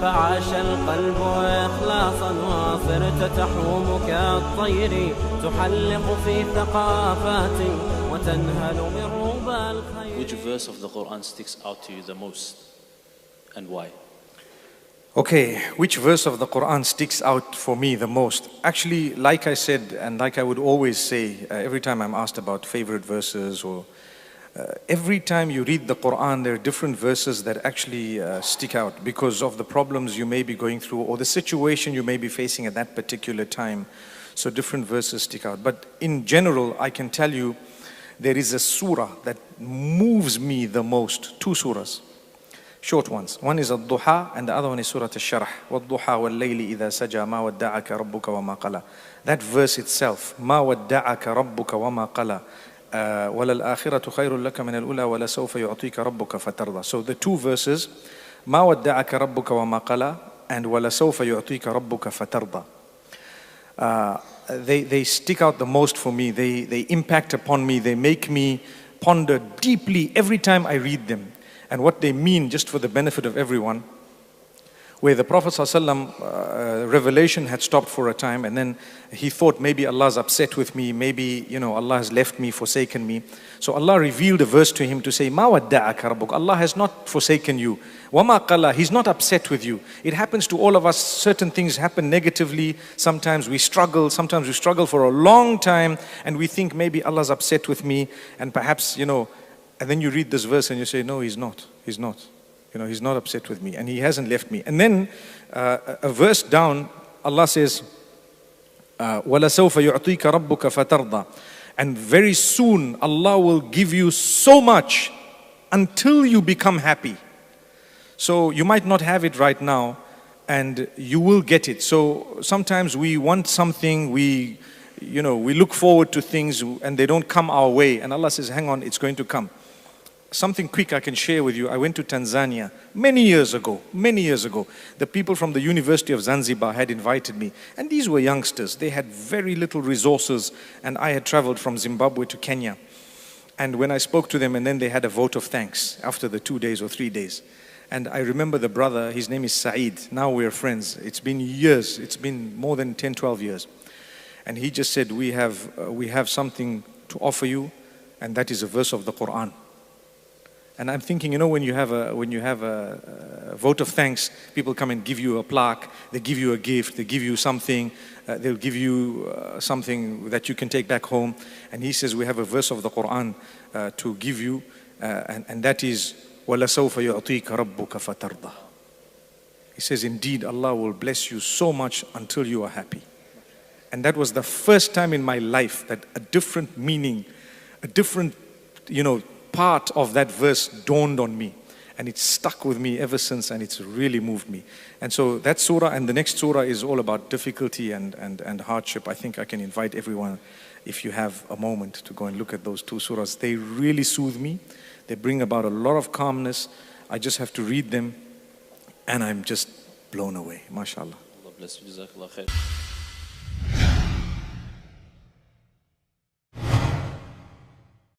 فعاش القلب إخلاصا وصرت تحوم كالطير تحلق في ثقافات وتنهل من ربى الخير. Which verse of the Quran sticks out to you the most and why? Okay, which verse of the Quran sticks out for me the most? Actually, like I said, and like I would always say, every time I'm asked about favorite verses, or every time you read the Quran, there are different verses that actually stick out because of the problems you may be going through or the situation you may be facing at that particular time. So different verses stick out. But in general, I can tell you, there is a surah that moves me the most. Two surahs. Short ones. One is Al-Duha and the other one is Surah Al-Sharh. وَالضُّحَى وَاللَّيْلِ إِذَا سَجَى مَا وَدَّعَكَ رَبُّكَ وَمَا قَلَى. That verse itself, مَا وَدَّعَكَ رَبُّكَ وَمَا قَلَى وَلَلْآخِرَةُ خَيْرٌ لَكَ مِنَ الْأُولَى وَلَسَوْفَ يُعْطِيكَ رَبُّكَ فَتَرْضَى. So the two verses, مَا وَدَّعَكَ رَبُّكَ وَمَا قَلَى and وَلَسَوْفَ يُعْطِيكَ رَبُّكَ فَتَرْضَى. They stick out the most for me. They impact upon me. They make me ponder deeply every time I read them. And what they mean, just for the benefit of everyone, where the Prophet ﷺ, revelation had stopped for a time, and then he thought maybe Allah's upset with me, maybe Allah has left me, forsaken me. So Allah revealed a verse to him to say, مَا وَدَّعَكَ رَبُّكَ. Allah has not forsaken you. وَمَا قَلَى. He's not upset with you. It happens to all of us. Certain things happen negatively. Sometimes we struggle for a long time, and we think maybe Allah's upset with me, and perhaps, and then you read this verse and you say, no, He's not. He's not. He's not upset with me and He hasn't left me. And then a verse down, Allah says, وَلَسَوْفَ يُعْطِيكَ رَبُّكَ فَتَرْضَى. And very soon Allah will give you so much until you become happy. So you might not have it right now and you will get it. So sometimes we want something, we look forward to things and they don't come our way. And Allah says, hang on, it's going to come. Something quick I can share with you. I went to Tanzania many years ago. The people from the University of Zanzibar had invited me. And these were youngsters. They had very little resources. And I had traveled from Zimbabwe to Kenya. And when I spoke to them, and then they had a vote of thanks after the 2 days or 3 days. And I remember the brother, his name is Saeed. Now we're friends. It's been years. It's been more than 10, 12 years. And he just said, we have something to offer you. And that is a verse of the Quran. And I'm thinking, when you have a vote of thanks, people come and give you a plaque, they give you a gift, they give you something, they'll give you something that you can take back home. And he says, we have a verse of the Quran to give you, and that is, وَلَسَوْفَ يُعْطِيكَ رَبُّكَ فَتَرْضَى. He says, indeed, Allah will bless you so much until you are happy. And that was the first time in my life that a different meaning, a different, part of that verse dawned on me, and it's stuck with me ever since, and it's really moved me. And so that surah and the next surah is all about difficulty and hardship. I think I can invite everyone, if you have a moment, to go and look at those two surahs. They really soothe me. They bring about a lot of calmness. I just have to read them and I'm just blown away. MashaAllah. Allah bless you. Jazakallah khair.